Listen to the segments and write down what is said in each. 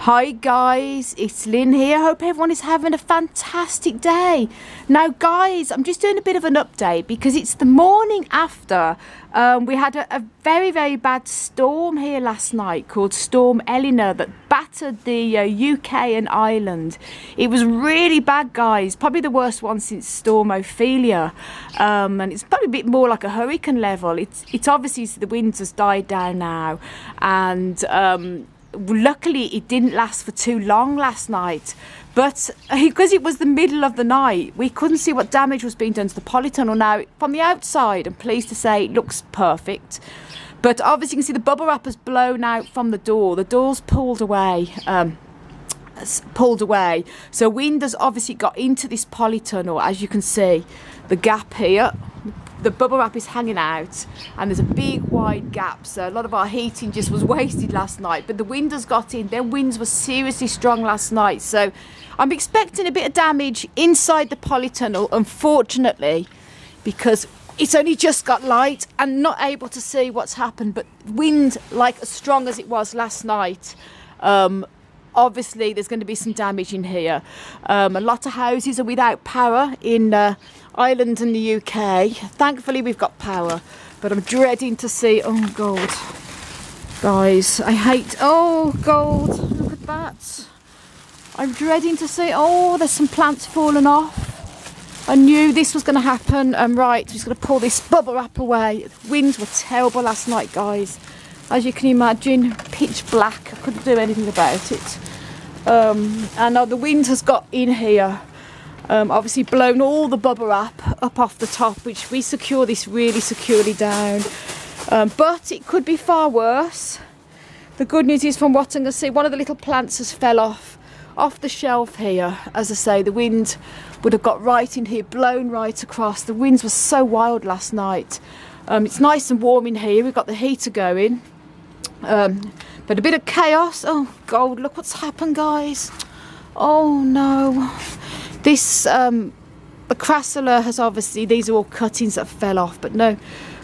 Hi guys, it's Lynn here. Hope everyone is having a fantastic day. Now guys, I'm just doing a bit of an update because it's the morning after we had a very bad storm here last night called Storm Eleanor that battered the UK and Ireland. It was really bad guys, probably the worst one since Storm Ophelia, and it's probably a bit more like a hurricane level. It's obviously the winds has died down now, and luckily it didn't last for too long last night, but because it was the middle of the night we couldn't see what damage was being done to the Polytunnel. Now from the outside I'm pleased to say it looks perfect, but obviously you can see the bubble wrap has blown out from the door's pulled away, so wind has obviously got into this Polytunnel. As you can see, the gap here, the bubble wrap is hanging out and there's a big wide gap, so a lot of our heating just was wasted last night, but the wind has got in. Their winds were seriously strong last night, so I'm expecting a bit of damage inside the Polytunnel, unfortunately, because it's only just got light and not able to see what's happened. But wind like as strong as it was last night, obviously there's going to be some damage in here. A lot of houses are without power in Ireland and the UK. Thankfully we've got power, but I'm dreading to see, oh God, guys, I hate, oh God, look at that. I'm dreading to see, oh, there's some plants falling off. I knew this was going to happen. Right, I'm just going to pull this bubble wrap away. Winds were terrible last night, guys. As you can imagine, pitch black. I couldn't do anything about it. And now the wind has got in here. Obviously blown all the bubble wrap up off the top, which we secure this really securely down. But it could be far worse. The good news is, from what I'm going to see, one of the little plants has fell off the shelf here. As I say, the wind would have got right in here, blown right across. The winds were so wild last night. It's nice and warm in here. We've got the heater going. But a bit of chaos. Oh God, look what's happened, guys. Oh no. This, the crassular has obviously, these are all cuttings that fell off, but no,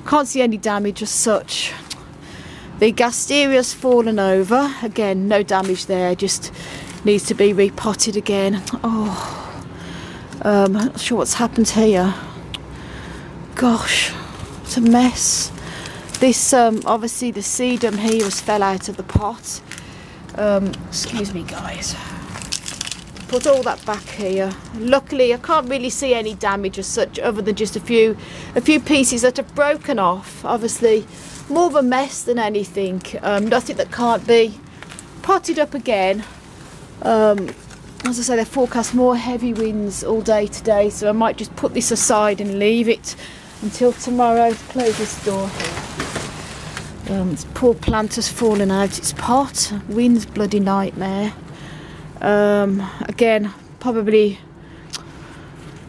can't see any damage as such. The gasteria's fallen over. Again, no damage there, just needs to be repotted again. Oh, I'm not sure what's happened here. Gosh, it's a mess. This, obviously the sedum here has fell out of the pot. Excuse me guys. Put all that back here. Luckily I can't really see any damage as such, other than just a few pieces that have broken off. Obviously more of a mess than anything. Nothing that can't be potted up again. As I say, they forecast more heavy winds all day today, so I might just put this aside and leave it until tomorrow. Close this door here. This poor plant has fallen out its pot. Wind's bloody nightmare. Again, probably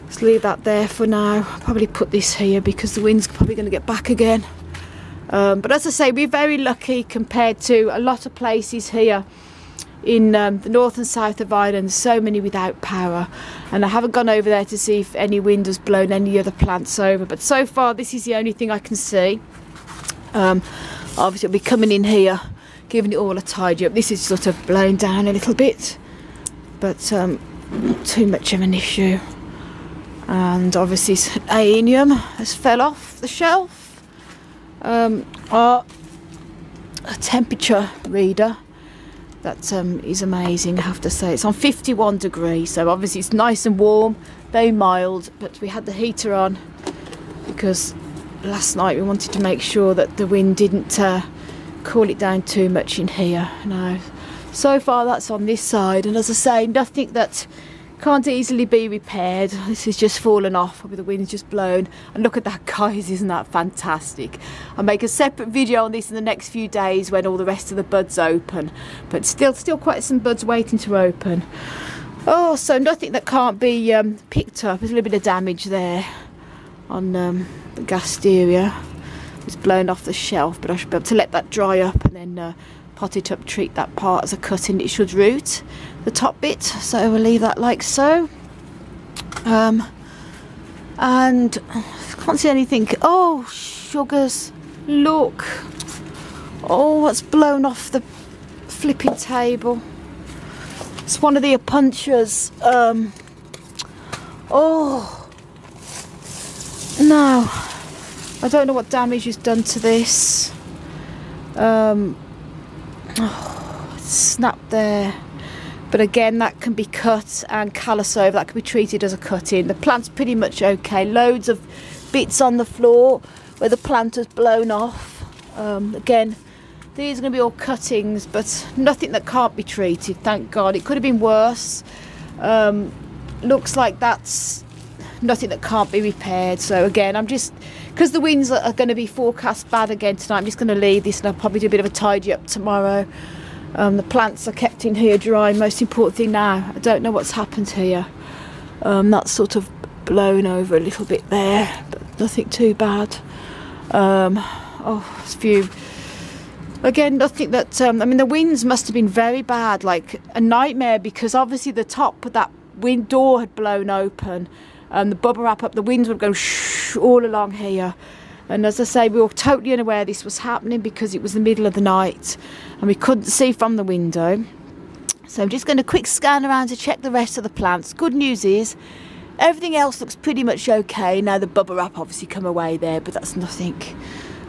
let's leave that there for now. Probably put this here because the wind's probably going to get back again. But as I say, we're very lucky compared to a lot of places here in the north and south of Ireland. So many without power, and I haven't gone over there to see if any wind has blown any other plants over, but so far this is the only thing I can see. Obviously I'll be coming in here, giving it all a tidy up. This is sort of blown down a little bit, but not too much of an issue. And obviously aenium has fell off the shelf. Our temperature reader, that is amazing, I have to say. It's on 51 degrees, so obviously it's nice and warm, very mild, but we had the heater on because last night we wanted to make sure that the wind didn't cool it down too much in here. Now, so far that's on this side, and as I say, nothing that can't easily be repaired. This is just fallen off with the wind just blown. And look at that, guys, isn't that fantastic? I'll make a separate video on this in the next few days when all the rest of the buds open, but still quite some buds waiting to open. Oh, so nothing that can't be picked up. There's a little bit of damage there on the gasteria. It's blown off the shelf, but I should be able to let that dry up and then pot it up, treat that part as a cutting. It should root the top bit, so we'll leave that like so. And I can't see anything. Oh sugars, look. Oh, what's blown off the flipping table. It's one of the punchers. Oh no, I don't know what damage is done to this. Oh, it's snapped there. But again, that can be cut and callus over. That can be treated as a cut-in. The plant's pretty much okay. Loads of bits on the floor where the plant has blown off. Again, these are going to be all cuttings, but nothing that can't be treated, thank God. It could have been worse. Looks like that's nothing that can't be repaired. So again, I'm just, because the winds are going to be forecast bad again tonight, I'm just going to leave this and I'll probably do a bit of a tidy up tomorrow. The plants are kept in here dry. Most important thing now, I don't know what's happened here. That's sort of blown over a little bit there, but nothing too bad. Oh, it's a few. Again, nothing that, I mean, the winds must have been very bad, like a nightmare, because obviously the top of that wind door had blown open and the bubble wrap up, the winds would go shh all along here. And as I say, we were totally unaware this was happening because it was the middle of the night and we couldn't see from the window. So I'm just going to quick scan around to check the rest of the plants. Good news is everything else looks pretty much okay. Now the bubble wrap obviously come away there, but that's nothing.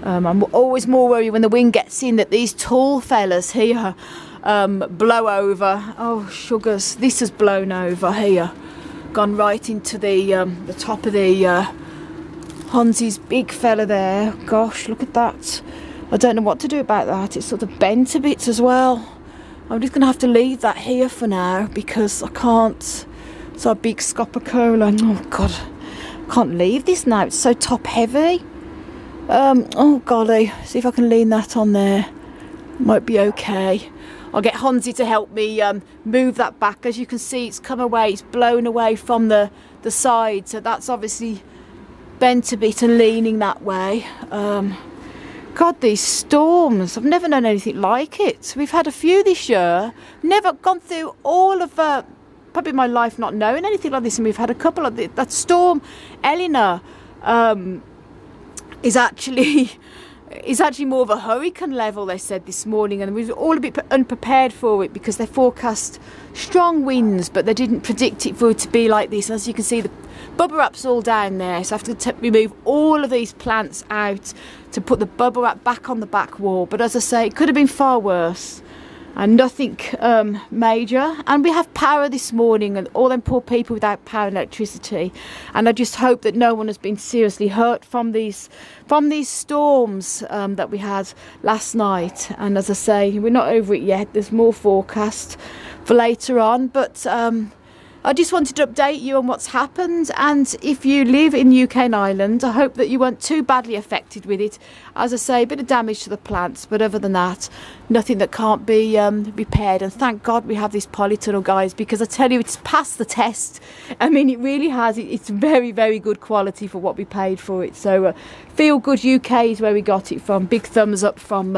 I'm always more worried when the wind gets in that these tall fellas here blow over. Oh sugars, this has blown over here, gone right into the top of the Hansi's big fella there. Gosh, look at that. I don't know what to do about that. It's sort of bent a bit as well. I'm just going to have to leave that here for now because I can't. It's our big scopocola. Oh God, I can't leave this now. It's so top heavy. Oh golly, see if I can lean that on there. Might be okay. I'll get Hansi to help me move that back. As you can see, it's come away. It's blown away from the side. So that's obviously bent a bit and leaning that way. God, these storms, I've never known anything like it. We've had a few this year, never gone through all of probably my life not knowing anything like this, and we've had a couple of that storm Eleanor is actually more of a hurricane level, they said this morning, and we were all a bit unprepared for it because they forecast strong winds, but they didn't predict it for it to be like this. As you can see, the bubble wrap's all down there, so I have to remove all of these plants out to put the bubble wrap back on the back wall. But as I say, it could have been far worse, and nothing major. And we have power this morning, and all them poor people without power and electricity. And I just hope that no one has been seriously hurt from these storms that we had last night. And as I say, we're not over it yet. There's more forecast for later on, but I just wanted to update you on what's happened. And if you live in UK and Ireland, I hope that you weren't too badly affected with it. As I say, a bit of damage to the plants, but other than that, nothing that can't be repaired. And thank God we have this polytunnel, guys, because I tell you, it's passed the test. I mean, it really has. It's very, very good quality for what we paid for it. So Feel Good UK is where we got it from. Big thumbs up from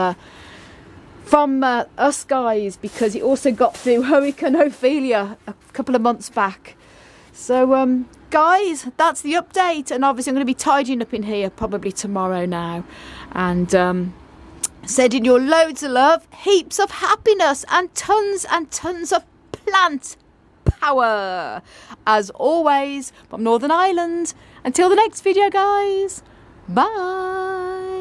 us guys, because it also got through Hurricane Ophelia a couple of months back. So guys, that's the update, and obviously I'm going to be tidying up in here probably tomorrow now, and sending you loads of love, heaps of happiness, and tons of plant power as always from Northern Ireland. Until the next video, guys, bye.